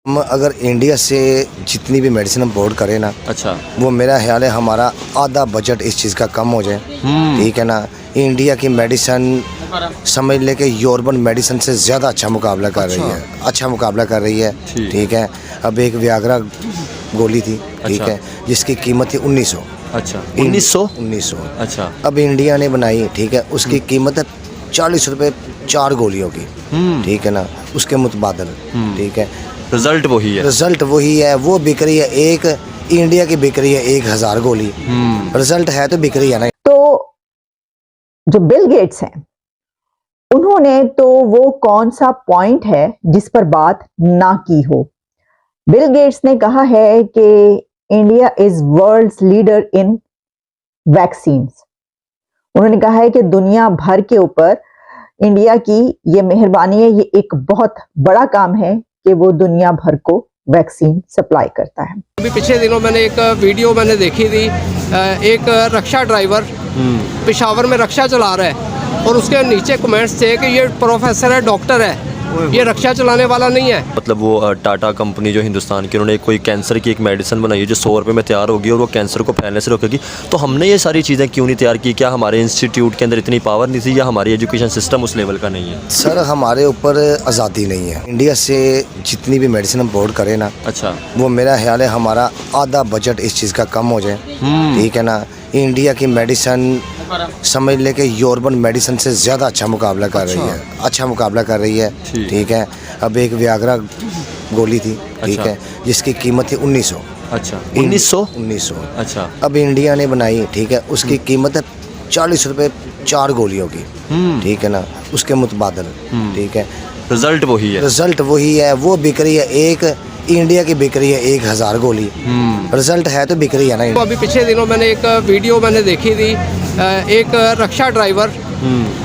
हम अगर इंडिया से जितनी भी मेडिसिन इम्पोर्ट करें ना, अच्छा, वो मेरा ख्याल है हमारा आधा बजट इस चीज़ का कम हो जाए। ठीक है ना। इंडिया की मेडिसिन समझ ले कि यूरोपियन मेडिसिन से ज़्यादा अच्छा मुकाबला कर रही है, अच्छा मुकाबला कर रही है। ठीक है। अब एक वियाग्रा गोली थी, ठीक है, जिसकी कीमत थी 1900। अच्छा, 1900। अच्छा, अब इंडिया ने बनाई, ठीक है, उसकी कीमत है 40 रुपये 4 गोलियों की। ठीक है ना, उसके मुतबादल। ठीक है, रिजल्ट वही है। रिजल्ट वही है, वो बिक रही है एक, इंडिया की बिक रही है 1000 गोली। रिजल्ट है तो बिक रही है ना। तो जो बिल गेट्स हैं, उन्होंने तो वो कौन सा पॉइंट है जिस पर बात ना की हो। बिल गेट्स ने कहा है कि India is world's leader in vaccines. उन्होंने कहा है कि दुनिया भर के ऊपर इंडिया की ये मेहरबानी है, ये एक बहुत बड़ा काम है कि वो दुनिया भर को वैक्सीन सप्लाई करता है। अभी पिछले दिनों मैंने एक वीडियो देखी थी, एक रक्षा ड्राइवर पेशावर में रक्षा चला रहा है और उसके नीचे कमेंट्स थे कि ये प्रोफेसर है, डॉक्टर है, ये रक्षा चलाने वाला नहीं है। मतलब वो टाटा कंपनी जो हिंदुस्तान की, उन्होंने कोई कैंसर की एक मेडिसिन बनाई है जो 100 रुपये में तैयार होगी और वो कैंसर को फैलने से रोकेगी। तो हमने ये सारी चीज़ें क्यों नहीं तैयार की? क्या हमारे इंस्टीट्यूट के अंदर इतनी पावर नहीं थी या हमारी एजुकेशन सिस्टम उस लेवल का नहीं है? सर, हमारे ऊपर आज़ादी नहीं है। इंडिया से जितनी भी मेडिसिन इम्पोर्ट करें ना, अच्छा, वो मेरा ख्याल है हमारा आधा बजट इस चीज़ का कम हो जाए। ठीक है ना। इंडिया की मेडिसिन समझ ले कि यूरोपियन मेडिसिन से ज़्यादा अच्छा मुकाबला कर रही है, अच्छा मुकाबला कर रही है। ठीक है। अब एक वियाग्रा गोली थी, ठीक है, जिसकी कीमत थी 1900। अच्छा, 1900। अच्छा, अब इंडिया ने बनाई, ठीक है, उसकी कीमत है 40 रुपये 4 गोलियों की। ठीक है ना, उसके मुतबादल। ठीक है, रिजल्ट वही है। रिजल्ट वही है, वो बिक रही है एक, इंडिया की बिक रही है 1000 गोली। रिजल्ट है तो बिक रही है ना। तो अभी पिछले दिनों मैंने एक वीडियो देखी थी, एक रक्षा ड्राइवर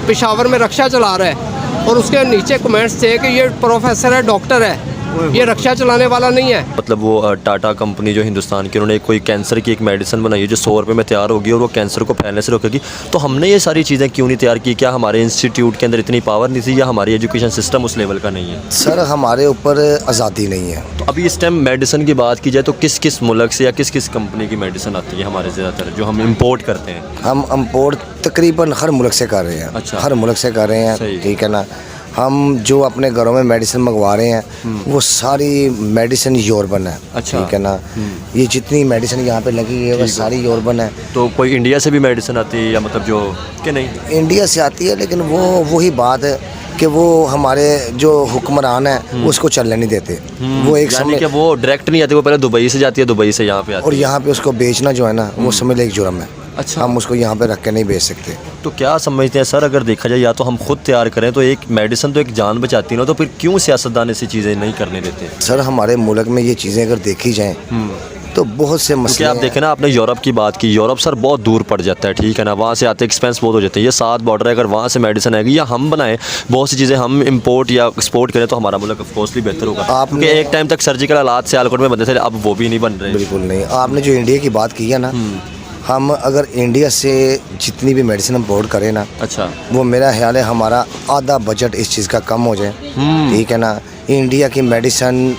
पेशावर में रक्षा चला रहा है और उसके नीचे कमेंट्स थे कि ये प्रोफेसर है, डॉक्टर है, ये रक्षा चलाने वाला नहीं है। मतलब वो टाटा कंपनी जो हिंदुस्तान की, उन्होंने कोई कैंसर की एक मेडिसिन बनाई है जो 100 रुपये में तैयार होगी और वो कैंसर को फैलने से रोकेगी। तो हमने ये सारी चीज़ें क्यों नहीं तैयार की? क्या हमारे इंस्टीट्यूट के अंदर इतनी पावर नहीं थी या हमारी एजुकेशन सिस्टम उस लेवल का नहीं है? सर, हमारे ऊपर आज़ादी नहीं है। तो अभी इस टाइम मेडिसिन की बात की जाए तो किस किस मुल्क से या किस किस कंपनी की मेडिसिन आती है हमारे ज़्यादातर जो हम इम्पोर्ट करते हैं? हम इम्पोर्ट तकरीबन हर मुल्क से कर रहे हैं। अच्छा, हर मुल्क से कर रहे हैं। ठीक है ना। हम जो अपने घरों में मेडिसिन मंगवा रहे हैं, वो सारी मेडिसिन यूरोपियन है। अच्छा, ठीक है ना। ये जितनी मेडिसिन यहाँ पे लगी है वो सारी यूरोपियन है। तो कोई इंडिया से भी मेडिसिन आती है या मतलब जो कि नहीं? इंडिया से आती है, लेकिन वो वही बात है कि वो हमारे जो हुक्मरान है उसको चलने नहीं देते। वो एक यानी समय कि वो डायरेक्ट नहीं आती, वो पहले दुबई से जाती है, दुबई से यहाँ पे आती और है। यहाँ पे उसको बेचना जो है ना, वो समझ ले एक जुर्म है। अच्छा, हम उसको यहाँ पे रख के नहीं बेच सकते। तो क्या समझते हैं सर, अगर देखा जाए या तो हम खुद तैयार करें तो एक मेडिसिन तो एक जान बचाती है ना, तो फिर क्यों सियासतदान ऐसी चीज़ें नहीं करने देते? सर, हमारे मुल्क में ये चीज़ें अगर देखी जाएँ तो बहुत से मसले आप देखें ना, आपने यूरोप की बात की, यूरोप सर बहुत दूर पड़ जाता है। ठीक है ना, वहाँ से आते एक्सपेंस बहुत हो जाते हैं। ये 7 बॉर्डर है, अगर वहाँ से मेडिसिन आएगी या हम बनाएं बहुत सी चीज़ें हम इंपोर्ट या एक्सपोर्ट करें तो हमारा मुल्क ऑफकोर्सली बेहतर होगा। क्योंकि एक टाइम तक सर्जिकल आलात सियालकोट में बनते थे, अब वो भी नहीं बन रहे। बिल्कुल नहीं। आपने जो इंडिया की बात की है ना, हम अगर इंडिया से जितनी भी मेडिसिन इम्पोर्ट करें ना, अच्छा, वो मेरा ख्याल है हमारा आधा बजट इस चीज़ का कम हो जाए। ठीक है ना। इंडिया की मेडिसिन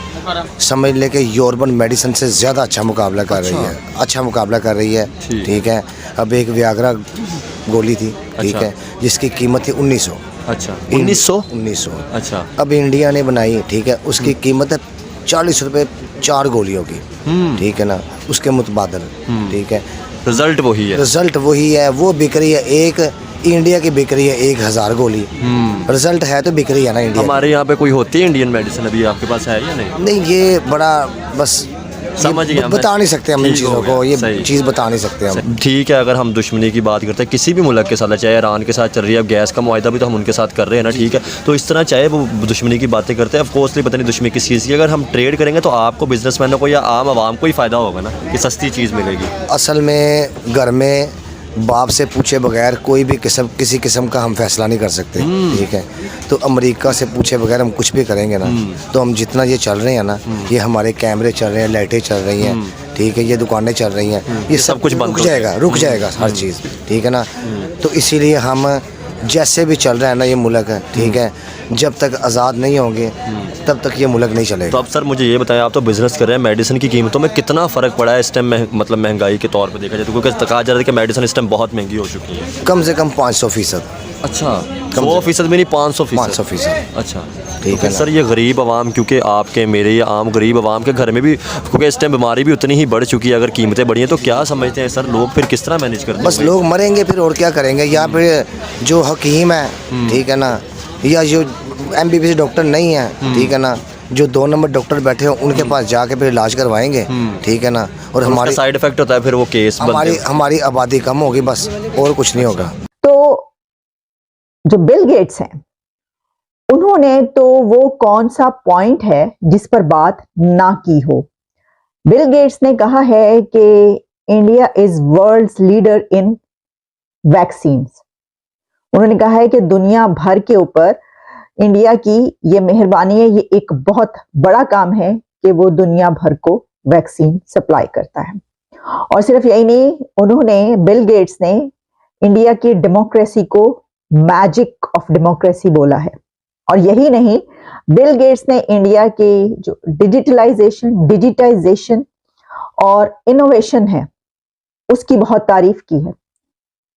समझ ले कि यूरोपियन मेडिसिन से ज़्यादा अच्छा मुकाबला कर रही है, अच्छा मुकाबला कर रही है। ठीक है। अब एक वियाग्रा गोली थी, ठीक है, जिसकी कीमत थी 1900। अच्छा, 1900। अच्छा, अब इंडिया ने बनाई, ठीक है, उसकी कीमत है 40 रुपये 4 गोलियों की। ठीक है ना, उसके मुतबादल। ठीक है, रिजल्ट वही है। रिजल्ट वही है, वो बिक रही है एक, इंडिया की बिक रही है 1000 गोली। रिजल्ट है तो बिक रही है ना इंडिया। हमारे यहाँ पे कोई होती है इंडियन मेडिसिन, अभी आपके पास है या नहीं? नहीं, ये बड़ा बस समझ गया, बता नहीं सकते हम इन ठीक हो चीज़ों को, गया, ये सही। चीज़ बता नहीं सकते हम। ठीक है, अगर हम दुश्मनी की बात करते हैं किसी भी मुल्क के साथ, चाहे ईरान के साथ चल रही है, अब गैस का मुआहदा भी तो हम उनके साथ कर रहे हैं ना। ठीक है, तो इस तरह चाहे वो दुश्मनी की बातें करते हैं, ऑफकोर्सली पता नहीं दुश्मनी किस चीज़ की, अगर हम ट्रेड करेंगे तो आपको बिजनेसमैनों को या आम आवाम को ही फ़ायदा होगा ना, कि सस्ती चीज़ मिलेगी। असल में घर में बाप से पूछे बगैर कोई भी किसी किस्म का हम फैसला नहीं कर सकते। ठीक है, तो अमेरिका से पूछे बगैर हम कुछ भी करेंगे ना, तो हम जितना ये चल रहे हैं ना, ये हमारे कैमरे चल रहे हैं, लाइटें चल रही हैं, ठीक है, ये दुकानें चल रही हैं, ये सब कुछ रुक जाएगा हर चीज़। ठीक है ना। तो इसीलिए हम जैसे भी चल रहा है ना ये मुल्क है, ठीक है, जब तक आज़ाद नहीं होंगे तब तक ये मुल्क नहीं तो चलेगा। अब सर मुझे ये बताएं, आप तो बिज़नेस कर रहे हैं, मेडिसिन की कीमतों में कितना फ़र्क पड़ा है इस टाइम मतलब महंगाई के तौर पे देखा जाए तो? क्योंकि कहा जा रहा है कि मेडिसिन इस टाइम बहुत महंगी हो चुकी है। कम से कम 500%। अच्छा, 100% भी नहीं, 500%। 500%। अच्छा, ठीक तो है सर ये गरीब आवाम, क्योंकि आपके मेरे या आम गरीब आवाम के घर में भी, क्योंकि इस टाइम बीमारी भी उतनी ही बढ़ चुकी है, अगर कीमतें बढ़ी हैं तो क्या समझते हैं सर लोग फिर किस तरह मैनेज करते हैं? बस लोग मरेंगे फिर, और क्या करेंगे। यहाँ पे जो हकीम है, ठीक है ना, या जो MBBS डॉक्टर नहीं है, ठीक है ना, जो 2 नंबर डॉक्टर बैठे हैं उनके पास जाके फिर इलाज करवाएंगे, ठीक है ना। और हमारी साइड इफेक्ट होता है फिर वो केस हमारी आबादी कम होगी, बस और कुछ नहीं होगा। तो जो बिल गेट्स हैं, उन्होंने तो वो कौन सा पॉइंट है जिस पर बात ना की हो। बिल गेट्स ने कहा है कि India is world's leader in vaccines. उन्होंने कहा है कि दुनिया भर के ऊपर इंडिया की ये मेहरबानी है, ये एक बहुत बड़ा काम है कि वो दुनिया भर को वैक्सीन सप्लाई करता है। और सिर्फ यही नहीं, उन्होंने, बिल गेट्स ने इंडिया की डेमोक्रेसी को मैजिक ऑफ डेमोक्रेसी बोला है। और यही नहीं, बिल गेट्स ने इंडिया की जो डिजिटाइजेशन और इनोवेशन है उसकी बहुत तारीफ की है।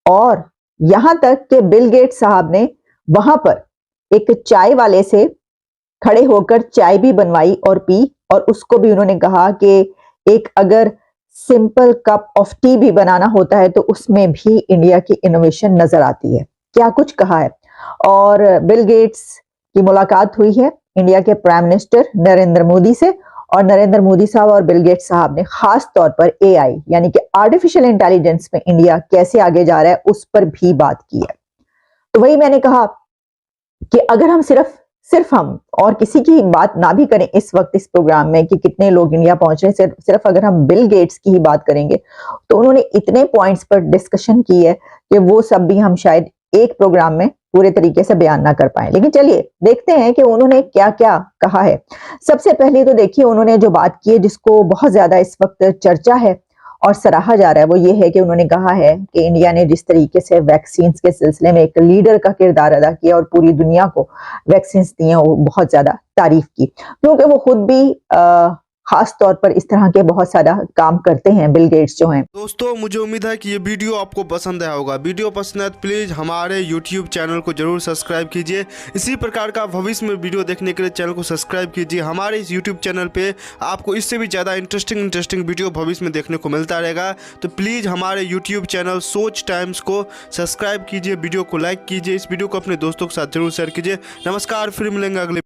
और यहां तक कि बिल गेट्स साहब ने वहां पर एक चाय वाले से खड़े होकर चाय भी बनवाई और पी, और उसको भी उन्होंने कहा कि एक अगर सिंपल कप ऑफ टी भी बनाना होता है तो उसमें भी इंडिया की इनोवेशन नजर आती है। क्या कुछ कहा है। और बिल गेट्स की मुलाकात हुई है इंडिया के प्राइम मिनिस्टर नरेंद्र मोदी से, और नरेंद्र मोदी साहब और बिल गेट्स साहब ने खास तौर पर AI यानी कि आर्टिफिशियल इंटेलिजेंस में इंडिया कैसे आगे जा रहा है उस पर भी बात की है। तो वही मैंने कहा कि अगर हम सिर्फ हम और किसी की बात ना भी करें इस वक्त इस प्रोग्राम में कि कितने लोग इंडिया पहुंच रहे हैं, सिर्फ अगर हम बिल गेट्स की ही बात करेंगे तो उन्होंने इतने पॉइंट्स पर डिस्कशन की है कि वो सब भी हम शायद एक प्रोग्राम में पूरे तरीके से बयान ना कर पाए। लेकिन चलिए देखते हैं कि उन्होंने क्या क्या कहा है। सबसे पहले तो देखिए उन्होंने जो बात की है जिसको बहुत ज्यादा इस वक्त चर्चा है और सराहा जा रहा है, वो ये है कि उन्होंने कहा है कि इंडिया ने जिस तरीके से वैक्सीन के सिलसिले में एक लीडर का किरदार अदा किया और पूरी दुनिया को वैक्सीन दी हैं, वो बहुत ज्यादा तारीफ की, क्योंकि वो खुद भी खास तौर पर इस तरह के बहुत सारा काम करते हैं, बिल गेट्स जो हैं। दोस्तों मुझे उम्मीद है कि ये वीडियो आपको पसंद आया होगा। वीडियो पसंद है तो प्लीज़ हमारे YouTube चैनल को जरूर सब्सक्राइब कीजिए। इसी प्रकार का भविष्य में वीडियो देखने के लिए चैनल को सब्सक्राइब कीजिए। हमारे इस YouTube चैनल पे आपको इससे भी ज़्यादा इंटरेस्टिंग वीडियो भविष्य में देखने को मिलता रहेगा। तो प्लीज़ हमारे YouTube चैनल सोच टाइम्स को सब्सक्राइब कीजिए, वीडियो को लाइक कीजिए, इस वीडियो को अपने दोस्तों के साथ जरूर शेयर कीजिए। नमस्कार, फिर मिलेंगे अगले